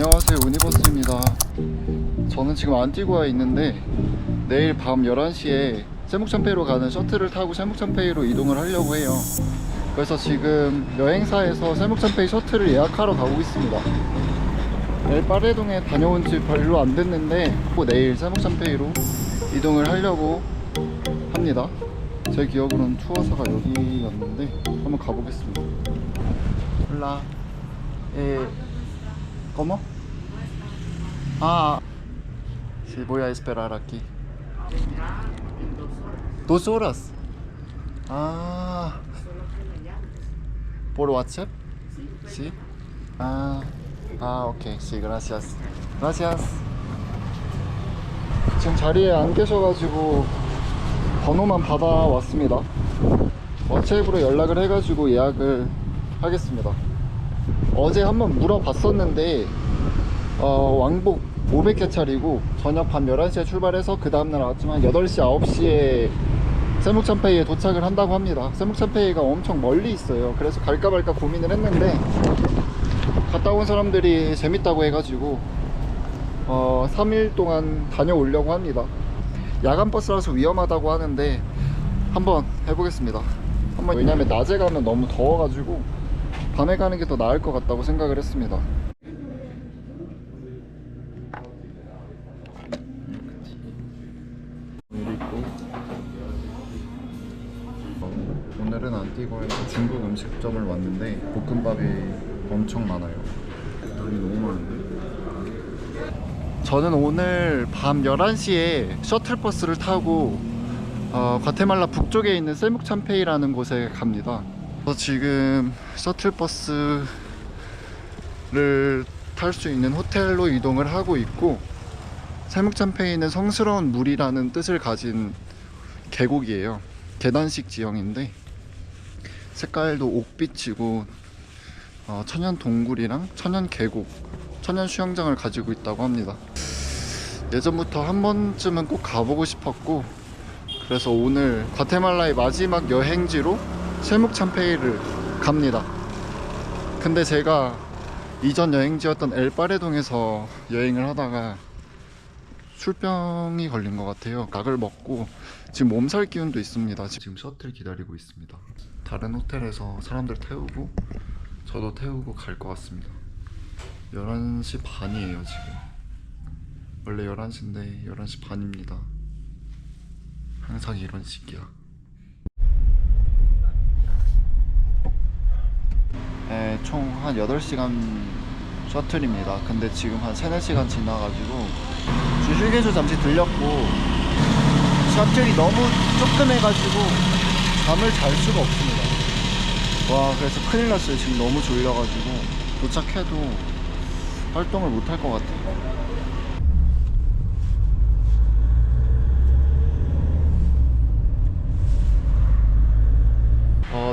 안녕하세요, 우니버스입니다. 저는 지금 안티구아에 있는데 내일 밤 11시에 세묵참페이로 가는 셔틀을 타고 세묵참페이로 이동을 하려고 해요. 그래서 지금 여행사에서 세묵참페이 셔틀을 예약하러 가고 있습니다. 내일 파레동에 다녀온 지 별로 안 됐는데 내일 세묵참페이로 이동을 하려고 합니다. 제 기억으로는 투어사가 여기였는데 한번 가보겠습니다. 홀라 ¿Cómo? Ah, sí, voy a esperar aquí. 2 horas. Ah, ¿por WhatsApp? Sí. Ah, ok, sí, gracias. Gracias. 지금 자리에 안 계셔가지고 번호만 받아왔습니다. WhatsApp으로 연락을 해가지고 예약을 하겠습니다. 어제 한번 물어봤었는데 왕복 500개짜리고 저녁 밤 11시에 출발해서 그 다음날 아침 한 8시 9시에 세묵참페이에 도착을 한다고 합니다. 세묵참페이가 엄청 멀리 있어요. 그래서 갈까 말까 고민을 했는데 갔다 온 사람들이 재밌다고 해가지고 3일 동안 다녀오려고 합니다. 야간 버스라서 위험하다고 하는데 한번 해보겠습니다. 왜냐면 낮에 가면 너무 더워가지고 밤에 가는 게 더 나을 것 같다고 생각을 했습니다. 오늘은 안티구아에서 중국 음식점을 왔는데 볶음밥이 엄청 많아요. 양이 너무 많은데? 저는 오늘 밤 11시에 셔틀버스를 타고 과테말라 북쪽에 있는 세묵참페이라는 곳에 갑니다. 지금 셔틀버스를 탈 수 있는 호텔로 이동을 하고 있고, 세묵참페이는 성스러운 물이라는 뜻을 가진 계곡이에요. 계단식 지형인데 색깔도 옥빛이고 천연 동굴이랑 천연 계곡, 천연 수영장을 가지고 있다고 합니다. 예전부터 한 번쯤은 꼭 가보고 싶었고, 그래서 오늘 과테말라의 마지막 여행지로 세묵참페이를 갑니다. 근데 제가 이전 여행지였던 엘파레동에서 여행을 하다가 술병이 걸린 것 같아요. 약을 먹고 지금 몸살 기운도 있습니다. 지금 셔틀 기다리고 있습니다. 다른 호텔에서 사람들 태우고 저도 태우고 갈 것 같습니다. 11시 반이에요 지금. 원래 11시인데 11시 반입니다. 항상 이런 시기야. 총 한 8시간 셔틀입니다. 근데 지금 한 3-4시간 지나가지고 휴게소 잠시 들렸고 셔틀이 너무 조금해가지고 잠을 잘 수가 없습니다. 와, 그래서 큰일 났어요. 지금 너무 졸려가지고 도착해도 활동을 못 할 것 같아요.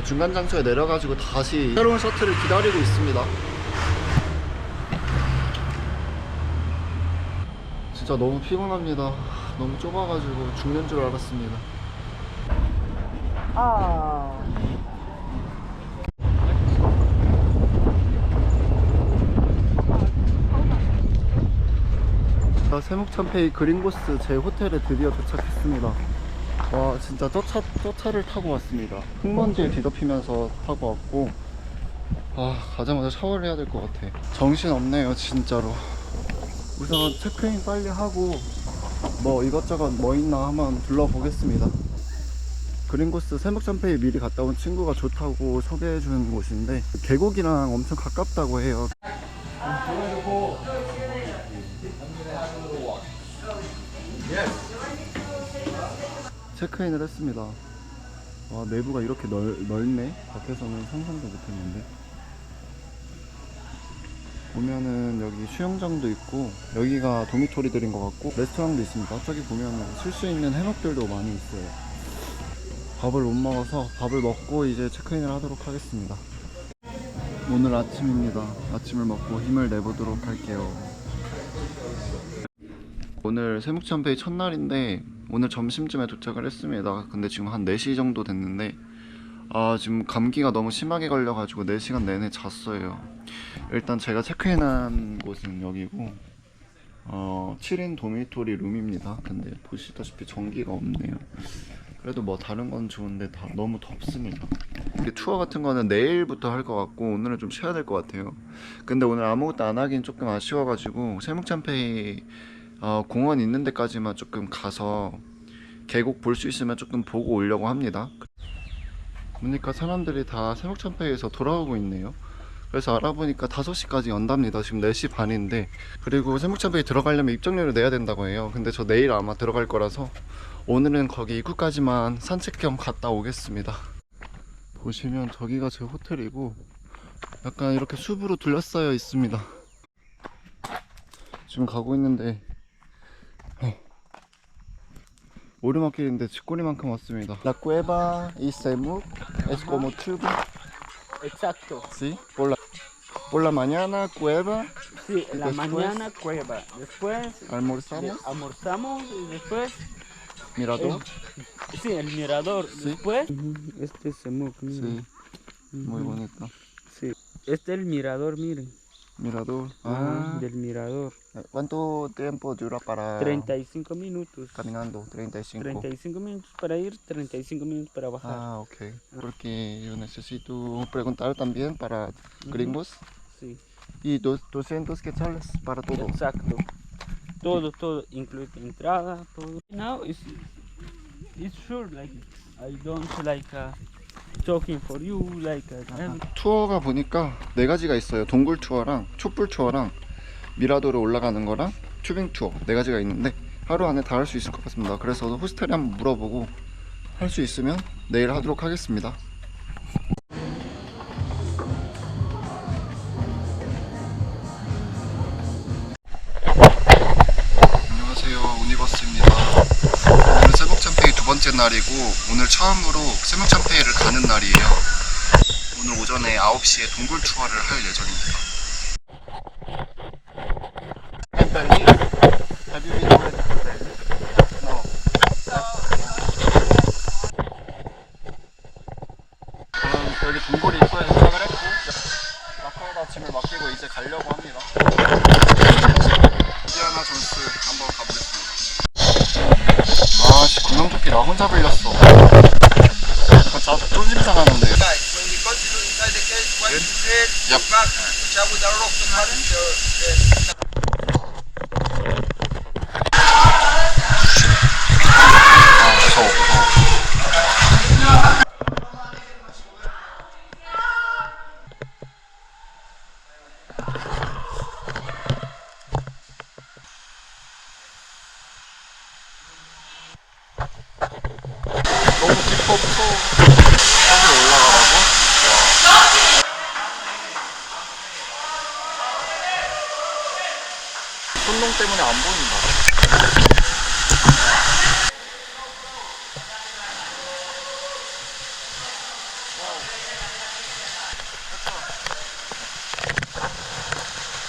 중간 장소에 내려가지고 다시 새로운 셔틀을 기다리고 있습니다. 진짜 너무 피곤합니다. 너무 좁아가지고 죽는 줄 알았습니다. 세묵참페이 그린고스 제 호텔에 드디어 도착했습니다. 와, 진짜 저 차를 타고 왔습니다. 흙먼지에 뒤덮이면서 타고 왔고, 가자마자 샤워를 해야 될 것 같아. 정신 없네요 진짜로. 우선 체크인 빨리 하고 뭐 이것저것 뭐 있나 한번 둘러보겠습니다. 그린고스 세묵참페이 미리 갔다 온 친구가 좋다고 소개해준 곳인데 계곡이랑 엄청 가깝다고 해요. 체크인을 했습니다. 와, 내부가 이렇게 넓네. 밖에서는 상상도 못했는데. 보면은 여기 수영장도 있고, 여기가 도미토리들인 것 같고 레스토랑도 있습니다. 저기 보면은 쉴 수 있는 해먹들도 많이 있어요. 밥을 못 먹어서 밥을 먹고 이제 체크인을 하도록 하겠습니다. 오늘 아침입니다. 아침을 먹고 힘을 내보도록 할게요. 오늘 세묵참페이 첫날인데 오늘 점심쯤에 도착을 했습니다. 근데 지금 한 4시 정도 됐는데 지금 감기가 너무 심하게 걸려가지고 4시간 내내 잤어요. 일단 제가 체크인한 곳은 여기고 7인 도미토리 룸입니다. 근데 보시다시피 전기가 없네요. 그래도 뭐 다른 건 좋은데 다 너무 덥습니다. 투어 같은 거는 내일부터 할 것 같고 오늘은 좀 쉬어야 될 것 같아요. 근데 오늘 아무것도 안 하긴 조금 아쉬워가지고 세묵찬페이 공원 있는 데까지만 조금 가서 계곡 볼 수 있으면 조금 보고 오려고 합니다. 보니까 사람들이 다 세묵찬페이에서 돌아오고 있네요. 그래서 알아보니까 5시까지 연답니다. 지금 4시 반인데. 그리고 세묵찬페이 들어가려면 입장료를 내야 된다고 해요. 근데 저 내일 아마 들어갈 거라서 오늘은 거기 입구까지만 산책 겸 갔다 오겠습니다. 보시면 저기가 제 호텔이고 약간 이렇게 숲으로 둘러싸여 있습니다. 지금 가고 있는데 오르막길인데 쥐꼬리만큼 왔습니다. La cueva y Semuc es como tubo. Exacto. Sí, por la mañana cueva, Sí, en la Después- mañana cueva. Después almorzamos, almorzamos y después. mirador. Sí, el mirador. Sí. Después. Este es Semuc. Sí, muy bonito. Sí. Este es el mirador, miren. Mirador. Del mirador. ¿Cuánto tiempo dura para 35 minutos. caminando? 35. 35 minutos para ir, 35 minutos para bajar. Ah, ok. Porque yo necesito preguntar también para gringos. Sí, Y 200 quetzales para todo. exacto. Todo, incluye entrada, todo. Now it's sure like I don't like talking for you like 투어가 보니까 4가지가 있어요. 동굴 투어랑 촛불 투어랑 미라도를 올라가는 거랑 튜빙 투어 4가지가 있는데 하루 안에 다 할 수 있을 것 같습니다. 그래서 호스텔에 한번 물어보고 할 수 있으면 내일 하도록 하겠습니다. 안녕하세요, 우니버스입니다. 오늘 세묵찬페이 2번째 날이고 오늘 처음으로 세묵찬페이를 가는 날이에요. 오늘 오전에 9시에 동굴 투어를 할 예정입니다. Anthony, have you been already to Delhi? No. 저는 여기 동굴 입구에 도착을 했고 라커에다 짐을 맡기고 이제 가려고 합니다. 인디아나 존스 한번 가보겠습니다. 아씨, 구명조끼 나 혼자 빌렸어. 저 쫄림 당하는데. When we continue inside the cage, once you said, Yep. back, shall with the rope to cut the 무서워. 너무 깊어 무서워. 여기 올라가라고? 와. 손동 때문에 안 보인다.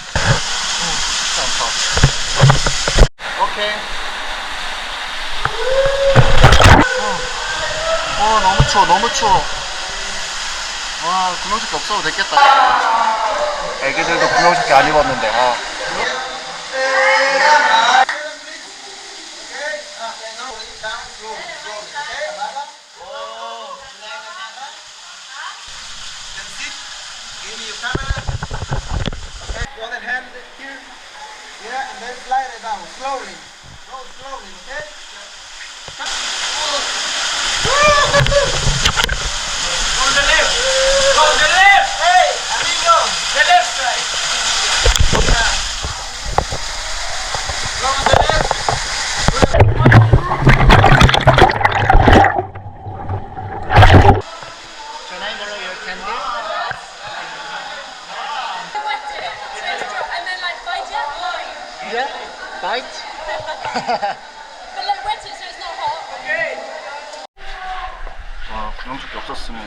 쉽지 않다. 오케이. 너무 추워, 너무 추워. 와, 구명조끼 없어도 됐겠다. 애기들도 구명조끼 안 입었는데, Give me your camera. Okay, the other hand here. Yeah, and then slide it down slowly. Go slowly, okay? On the left. On the left. Hey, amigo. The left side. Yeah. Go on the left. Can I borrow your candy? And then like bite it. Yeah. Bite. But like wet it so it's not hot. 와, 구명조끼 없었으면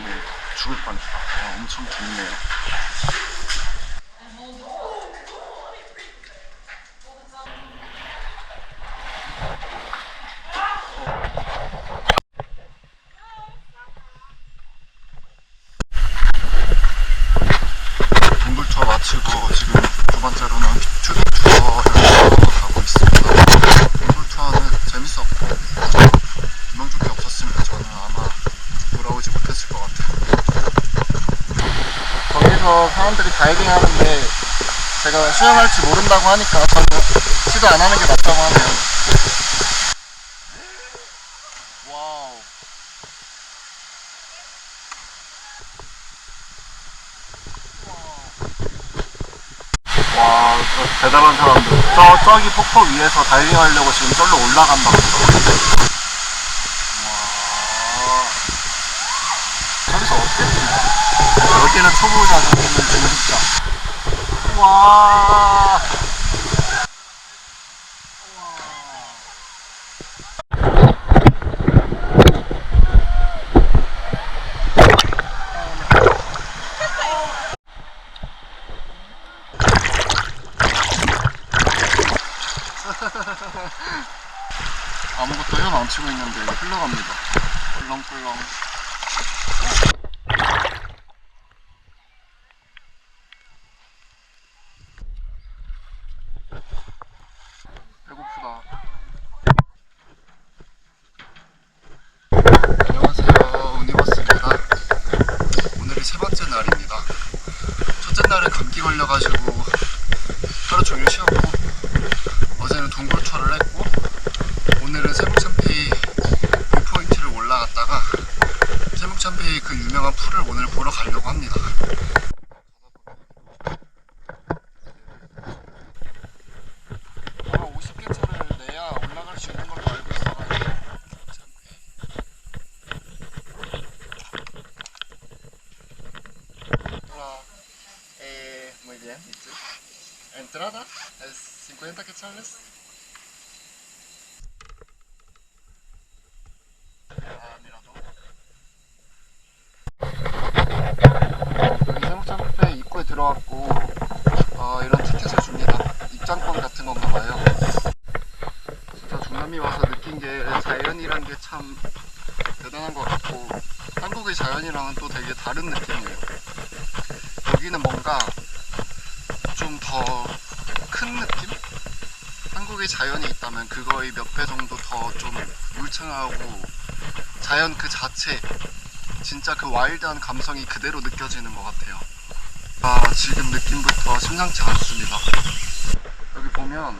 죽을 뻔했다. 와, 엄청 덥네요. 동굴 투어 마치고 마치고 지금 두 번째로는 튜빙 투어를 가고 있습니다. 동굴 투어는 재밌었고 구명조끼 없었으면 저는 아마 돌아오지 못했을 것 같아요. 거기서 사람들이 다이빙 하는데 제가 수영할지 모른다고 하니까 저는 시도 안 하는 게 낫다고 하네요. 와우. 와, 대단한 사람들. 저기 폭포 위에서 다이빙 하려고 지금 절로 올라간다고. 와. 저기서 어떻게 뛰냐? 여기는 초보자, 저기는 중급자. 와. 아무것도 헤엄 안 치고 있는데 흘러갑니다. 꿀렁꿀렁. 배고프다. 안녕하세요, 우니버스입니다. 오늘이 세 번째 날입니다. 첫째 날에 감기 걸려가지고 하루 종일 쉬었고, 어제는 동굴 투어를 했고, 오늘은 세묵참페이 뷰포인트를 올라갔다가 세묵참페이 그 유명한 풀을 오늘 보러 가려고 합니다. 아마 50개 차를 내야 올라갈 수 있는 걸로 알고 있어가지고 Hola, muy bien, ¿y tú? Entrada es 50 quetzales. 여기 세묵참페 입구에 들어왔고 이런 티켓을 줍니다. 입장권 같은 건가 봐요. 진짜 중남미 와서 느낀 게 자연이란 게 참 대단한 것 같고 한국의 자연이랑은 또 되게 다른 느낌이에요. 여기는 뭔가 좀 더 큰 느낌? 한국의 자연이 있다면 그거의 몇 배 정도 더 좀 울창하고 자연 그 자체 진짜 그 와일드한 감성이 그대로 느껴지는 것 같아요. 지금 느낌부터 심상치 않습니다. 여기 보면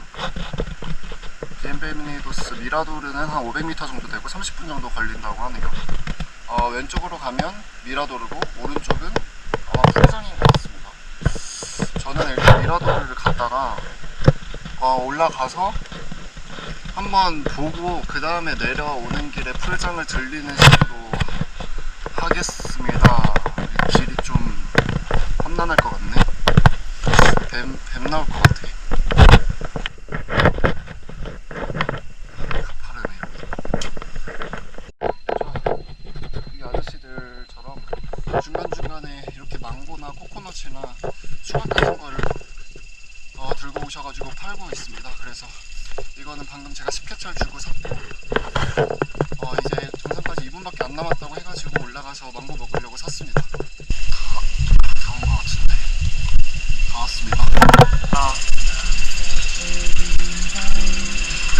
비엔베니도스 미라도르는 한 500m 정도 되고 30분 정도 걸린다고 하네요. 왼쪽으로 가면 미라도르고 오른쪽은 아마 풍성인 것 같습니다. 저는 일단 미라도르를 갔다가 올라가서 한번 보고 그 다음에 내려오는 길에 풀장을 들리는 식으로 하겠습니다. 길이 좀 험난할 것 같네. 뱀 나올 것 같아. 가파르네. 이 아저씨들처럼 중간중간에 이렇게 망고나 코코넛이나 수박 같은 거를 들고 오셔가지고 팔고 있습니다. 그래서 이거는 방금 제가 10개철 주고 샀고 이제 정상까지 2분밖에 안 남았다고 해가지고 올라가서 망고 먹으려고 샀습니다. 다 온 것 같은데 다 왔습니다.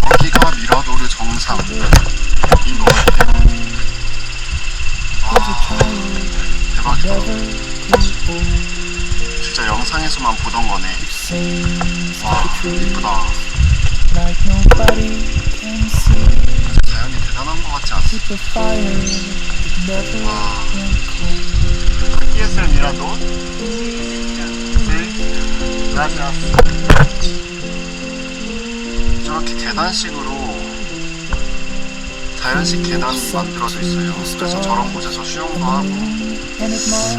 여기가 미라도르 정상인 것 같아요. 대박이다. 진짜 영상에서만 보던 거네. 와, 이쁘다. 자연이 대단한 것 같지 않습니까? 와. Aquí es el mirador. Sí. Gracias. 저렇게 계단식으로 자연식 계단이 만들어져 있어요. 그래서 저런 곳에서 수영도 하고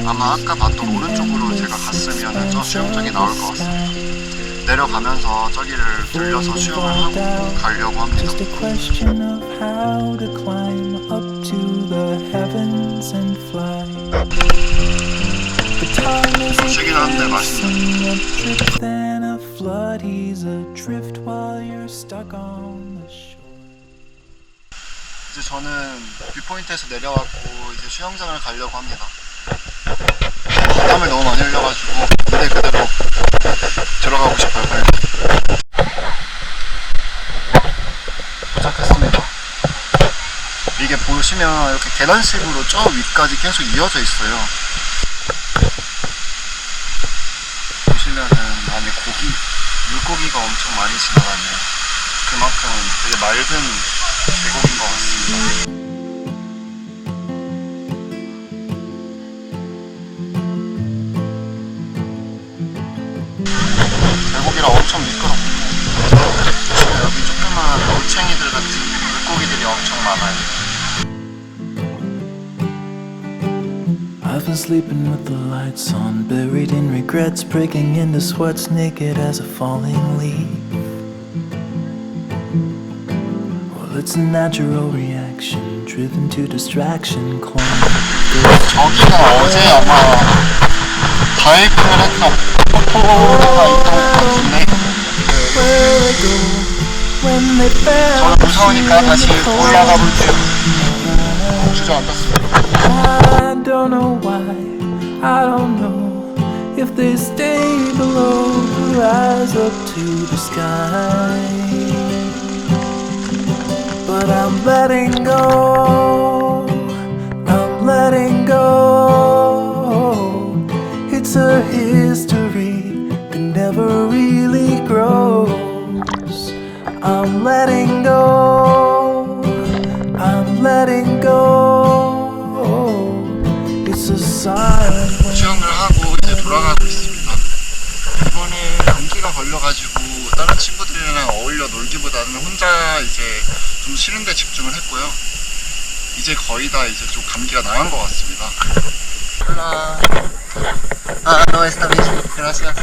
아마 아까 봤던 오른쪽으로 제가 갔으면 저 수영장이 나올 것 같습니다. 내려가면서 저기를 들려서 수영을 하고 가려고 합니다. 시긴 한데 맛있네. 이제 저는 뷰포인트에서 내려왔고 이제 수영장을 가려고 합니다. 바람을 너무 많이 흘려가지고 무대 그대로 보시면 이렇게 계단식으로 저 위까지 계속 이어져 있어요. 보시면은 안에 물고기가 엄청 많이 지나가네요. 그만큼 되게 맑은 계곡인 것 같습니다. 계곡이라 엄청 미끄럽고 여기 조그만 올챙이들 같은 물고기들이 엄청 많아요. I've been sleeping with the lights on, buried in regrets, breaking into sweats, naked as a falling leaf. Well, it's a natural reaction, driven to distraction, 저기가 어제 아마 다이빙을 했던 폭포가 있던 것 같은데 저는 무서우니까 다시 올라가 볼게요. 주저앉았습니다. I don't know why, I don't know if they stay below, rise up to the sky. But I'm letting go, I'm letting go. It's a history that never really grows. I'm letting go, I'm letting go. It's a sign. 수영을 하고 이제 돌아가고 있습니다. 이번에 감기가 걸려가지고 다른 친구들이랑 어울려 놀기보다는 혼자 이제 좀 쉬는 데 집중을 했고요. 이제 거의 다 이제 좀 감기가 나은 것 같습니다. Hola. Ah, no, está bien. Gracias.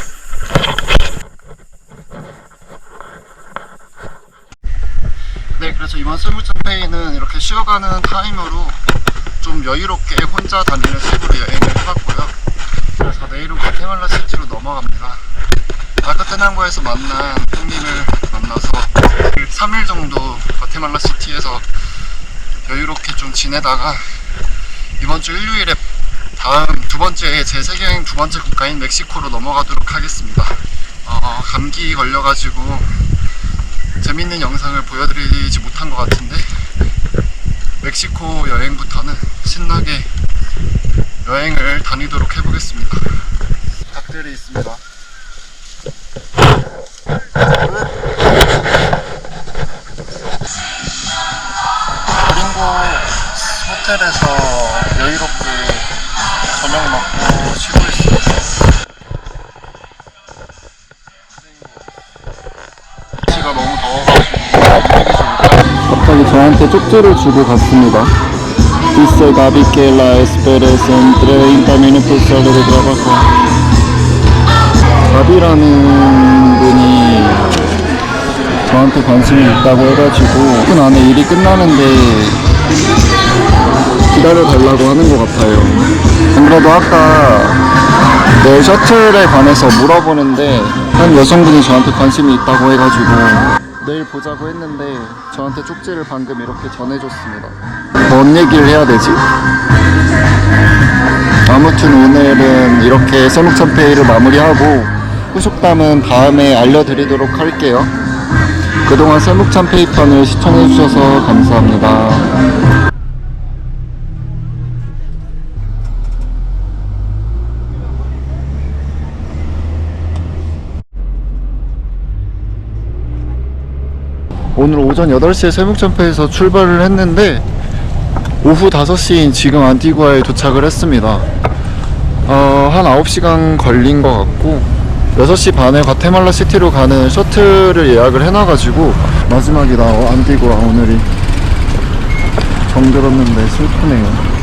네, 그래서 이번 세무점페이는 이렇게 쉬어가는 타임으로 좀 여유롭게 혼자 다니는 식으로 여행을 해봤고요. 그래서 내일은 과테말라 시티로 넘어갑니다. 아크테난고에서 만난 형님을 만나서 3일 정도 과테말라 시티에서 여유롭게 좀 지내다가 이번 주 일요일에 다음 두 번째 제 세계여행 두 번째 국가인 멕시코로 넘어가도록 하겠습니다. 감기 걸려가지고 재밌는 영상을 보여드리지 못한 것 같은데 멕시코 여행부터는 신나게 여행을 다니도록 해보겠습니다. 닭들이 있습니다. 그린고 호텔에서 여유롭게 저녁 먹고 쉬고 있습니다. 날씨가 너무 더워가지고 움직이지 못하고 갑자기 저한테 쪽지를 주고 갔습니다. Dice Gaby que la esperes en 30 minutos sale de trabajo. 가비라는 분이 저한테 관심이 있다고 해가지고 10분 안에 일이 끝나는데 기다려달라고 하는 것 같아요. 안 그래도 아까 내일 셔틀에 관해서 물어보는데 한 여성분이 저한테 관심이 있다고 해가지고 내일 보자고 했는데 저한테 쪽지를 방금 이렇게 전해줬습니다. 뭔 얘기를 해야 되지? 아무튼 오늘은 이렇게 세묵참페이를 마무리하고 후속담은 다음에 알려드리도록 할게요. 그동안 세묵참페이 편을 시청해주셔서 감사합니다. 오늘 오전 8시에 세묵참페이에서 출발을 했는데 오후 5시인 지금 안티구아에 도착을 했습니다. 한 9시간 걸린 것 같고 6시 반에 과테말라 시티로 가는 셔틀을 예약을 해놔가지고 마지막이다. 안티구아 오늘이 정들었는데 슬프네요.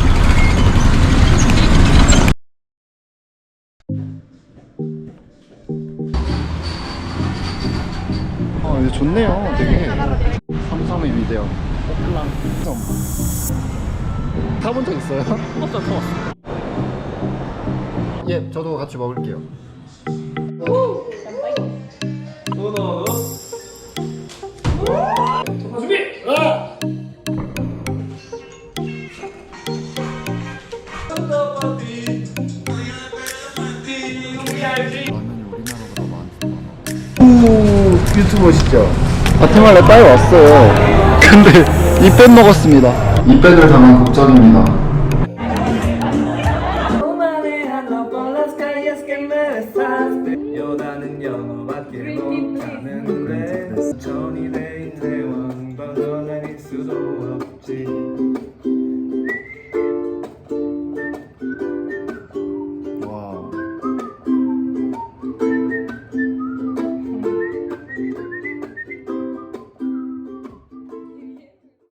이거 좋네요. 되게 삼섬의 위대함. 타본 적 있어요? 타봤어. 예, 저도 같이 먹을게요. 유튜버시죠? 과테말라 따위 왔어요. 근데 입 빼먹었습니다. 이백을 당한 국장입니다. 여자는 영어밖에 못하는데 천이